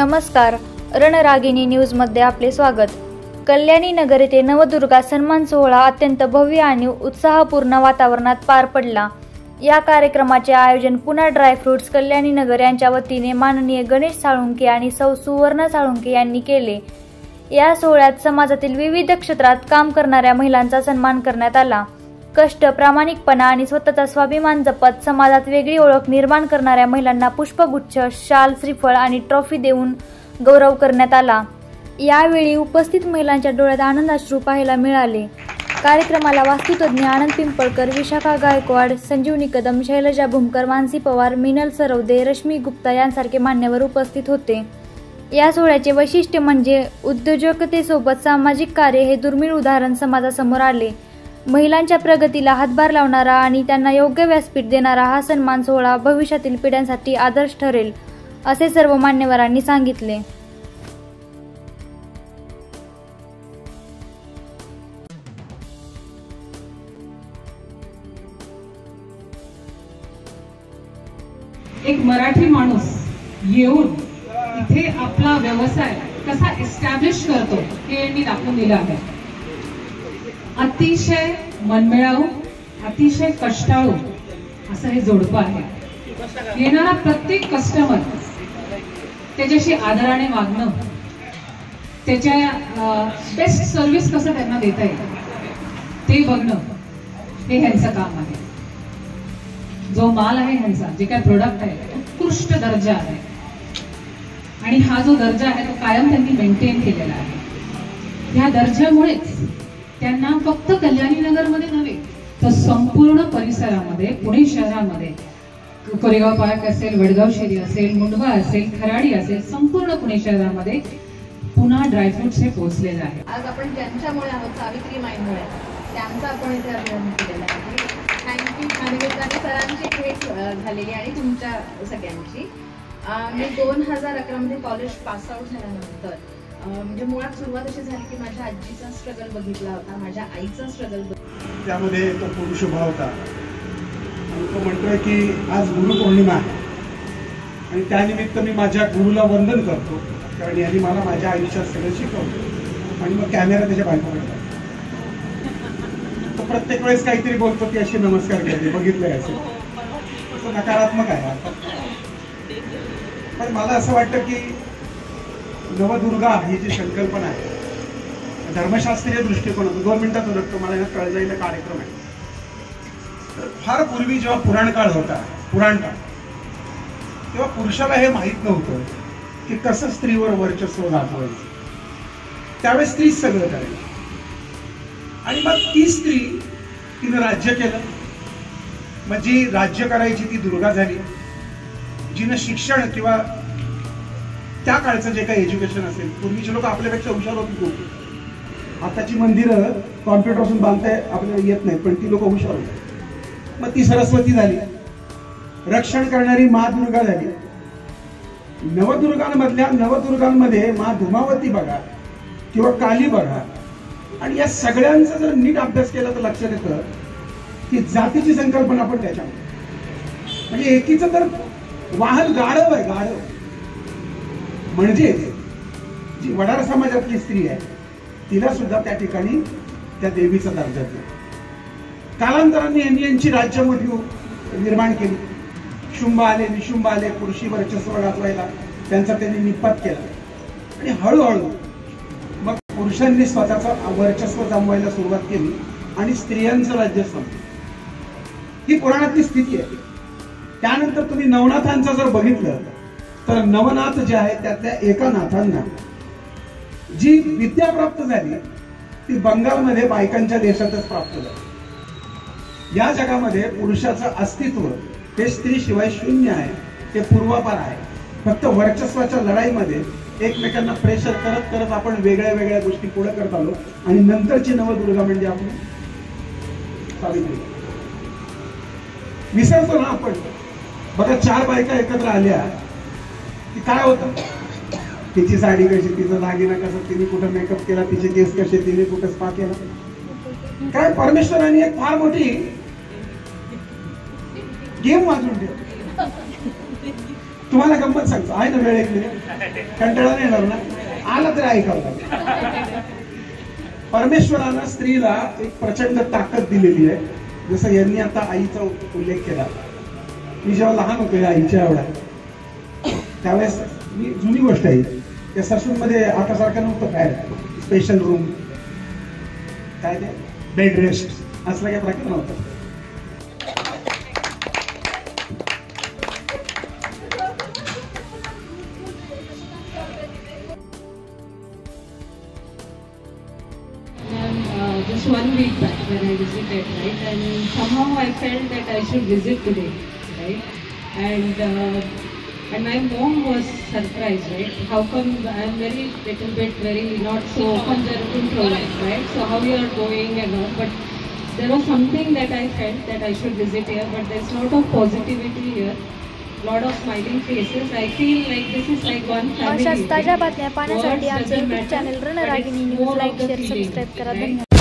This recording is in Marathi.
नमस्कार, रणरागिणी न्यूजमध्ये आपले स्वागत। कल्याणी नगर येथे नवदुर्गा सन्मान सोहळा अत्यंत भव्य आणि उत्साहपूर्ण वातावरणात पार पडला। या कार्यक्रमाचे आयोजन पुणा ड्रायफ्रुट्स कल्याणी नगर यांच्या वतीने माननीय गणेश साळुंखे आणि सौ सुवर्ण साळुंखे यांनी केले। या सोहळ्यात समाजातील विविध क्षेत्रात काम करणाऱ्या महिलांचा सन्मान करण्यात आला। कष्ट, प्रामाणिकपणा आणि स्वतःचा स्वाभिमान जपत समाजात वेगळी ओळख निर्माण करणाऱ्या महिलांना पुष्पगुच्छ, शाल, श्रीफळ आणि ट्रॉफी देऊन गौरव करण्यात आला। यावेळी उपस्थित महिलांच्या डोळ्यात आनंदाश्रू पाहायला मिळाले। कार्यक्रमाला वास्तुतज्ञ आनंद पिंपळकर, विशाखा गायकवाड, संजीवनी कदम, शैलजा भूमकर, मानसी पवार, मिनल सरवदे, रश्मी गुप्ता यांसारखे मान्यवर उपस्थित होते। या सोहळ्याचे वैशिष्ट्य म्हणजे उद्योजकतेसोबत सामाजिक कार्य हे दुर्मिळ उदाहरण समाजासमोर आले। महिलांच्या प्रगतीला हातभार लावणारा आणि त्यांना योग्य व्यासपीठ देणारा हा सन्मान सोहळा भविष्यातील पिढ्यांसाठी आदर्श ठरेल, असे सर्व मान्यवरांनी सांगितले। एक मराठी माणूस येऊन इथे आपला व्यवसाय कसा एस्टॅब्लिश करतो हे यांनी दाखवून दिलं आहे। अतिशय मनमिळावू, अतिशय कष्टाळू असं हे जोडपं आहे। येणारा प्रत्येक कस्टमर त्याच्याशी आदराने वागणं, त्याच्या बेस्ट सर्व्हिस कसं त्यांना देता येईल ते बघणं, हे ह्यांचं काम आहे। जो माल आहे ह्यांचा, जे काय प्रोडक्ट आहे, उत्कृष्ट दर्जा आहे आणि हा जो दर्जा आहे तो कायम त्यांनी मेंटेन केलेला आहे। या दर्जामुळेच त्यांना फक्त कल्याणी नगरमध्ये नव्हे तर संपूर्ण परिसरामध्ये, पुणे शहरामध्ये, कोरेगाव पार्क असेल, वडगाव शेरी असेल, मुंडवा असेल, खराडी असेल, संपूर्ण पुणे शहरामध्ये पुणा ड्रायफ्रुट्स हे पोहोचलेलं आहे। आज आपण त्यांच्यामुळे आहोत, सावित्री माईंमुळे, त्यांचा आपण इथे अभिनंदन केलेलं आहे। थँक्यू। माननीय सरांची भेट झालेली आणि तुमच्या सगळ्यांची। मी 2011 मध्ये कॉलेज पास आउट झाल्यानंतर म्हणजे मुळात सुरुवात अशी झाली की माझ्या आजीचा स्ट्रगल बघितला होता, माझ्या आईचा स्ट्रगल त्यामध्ये तो पुरुष उभा होता आणि तो म्हणतोय की आज गुरुपौर्णिमा आहे आणि त्यानिमित्त मी माझ्या गुरुला वंदन करतो, कारण यांनी मला माझ्या आयुष्यात सगळं शिकवलं। आणि मग कॅमेरा त्याच्या बायकोकडे तो प्रत्येक वेळेस काहीतरी बोलतो की अशी नमस्कार करते, बघितलंय असेल, तो नकारात्मक आहे। पण मला असं वाटतं की नवदुर्गा ही जी संकल्पना आहे धर्मशास्त्रीय दृष्टिकोनातून, 2 मिनिटात उरकतो, मला यात कळलं जाईल कार्यक्रम आहे। तर फार पूर्वी जेव्हा पुराणकाळ होता, पुराणकाळ, तेव्हा पुरुषाला हे माहीत नव्हतं की कसं स्त्रीवर वर्चस्व दाखवायचं। त्यावेळेस स्त्रीच सगळं करायची आणि मग ती स्त्री तिनं राज्य केलं। मग जी राज्य करायची ती दुर्गा झाली, जिनं शिक्षण किंवा त्या काळचं जे काही एज्युकेशन असेल, पूर्वीचे लोक आपल्यापेक्षा हुशार होती खूप। आताची मंदिरं कॉम्प्युटरपासून बांधताय आपल्याला येत नाही, पण ती लोक हुशार होती। मग ती सरस्वती झाली, रक्षण करणारी मा दुर्गा झाली। नवदुर्गांमधल्या नवदुर्गांमध्ये मा धुमावती बघा किंवा काली बघा, आणि या सगळ्यांचा जर नीट अभ्यास केला तर लक्षात येतं की जातीची संकल्पना पण त्याच्यामध्ये, म्हणजे एकीचं तर वाहन गाढव आहे, गाढव म्हणजे जी वडार समाजातली स्त्री आहे तिला सुद्धा त्या ठिकाणी त्या देवीचा दर्जा दिला। कालांतराने यांची राज्यमोठी निर्माण केली। शुंभ आले, निशुंभ आले, पुरुषी वर्चस्व गाजवायला त्यांचा त्यांनी निपात केला आणि हळूहळू मग पुरुषांनी स्वतःचा वर्चस्व जमवायला सुरुवात केली आणि स्त्रियांचं राज्य संपलं। ही पुराणातली स्थिती आहे। त्यानंतर तुम्ही नवनाथांचं जर बघितलं तर नवनाथ जे आहे त्यातल्या एका नाथांना जी विद्या प्राप्त झाली ती बंगालमध्ये बायकांच्या देशातच प्राप्त झाली। या जगामध्ये पुरुषाचं अस्तित्व हे स्त्रीशिवाय शून्य आहे, ते पूर्वापार आहे। फक्त वर्चस्वाच्या लढाईमध्ये एकमेकांना प्रेशर करत करत आपण वेगळ्या वेगळ्या गोष्टी पुढे करत आलो आणि नंतरची नवदुर्गा म्हणजे आपली सावित्री। विसरतो ना आपण, बघा 4 बायका एकत्र आल्या की काय होतं, तिची साडी कशी, तिचा दागिना कसं, तिने कुठं मेकअप केला, तिचे केस कसे, तिने कुठं स्पा केला, काय परमेश्वराने एक फार मोठी गेम वाजून ठेवली। तुम्हाला गंमत सांगतो, आहे ना वेळ एक मिनिट, कंटाळा नाही येणार ना, आला तरी ऐकावं लागेल. परमेश्वरानं स्त्रीला एक प्रचंड ताकद दिलेली आहे. जसं यांनी आता आईचा उल्लेख केला. मी जेव्हा लहान होतो या आईच्या एवढ्या, त्यावेळेस मी जुनी गोष्ट आहे, त्या सरसूनमध्ये आता सारखं नव्हतं काय स्पेशल रूम, काय ते बेड रेस्ट असला काही प्रकार नव्हता. Just 1 week back when I visited, right, and somehow I felt that I should visit today, right, and my mom was surprised, right, how come I'm very not so conservative, right, so how you are going and all, but there was something that I felt that I should visit here, but there's a lot of positivity here, lot of smiling faces. I feel like this is like one family. अशाच ताज्या बातम्या पाहण्यासाठी आमचे YouTube channel Ranragini news like, share, subscribe करा. धन्यवाद.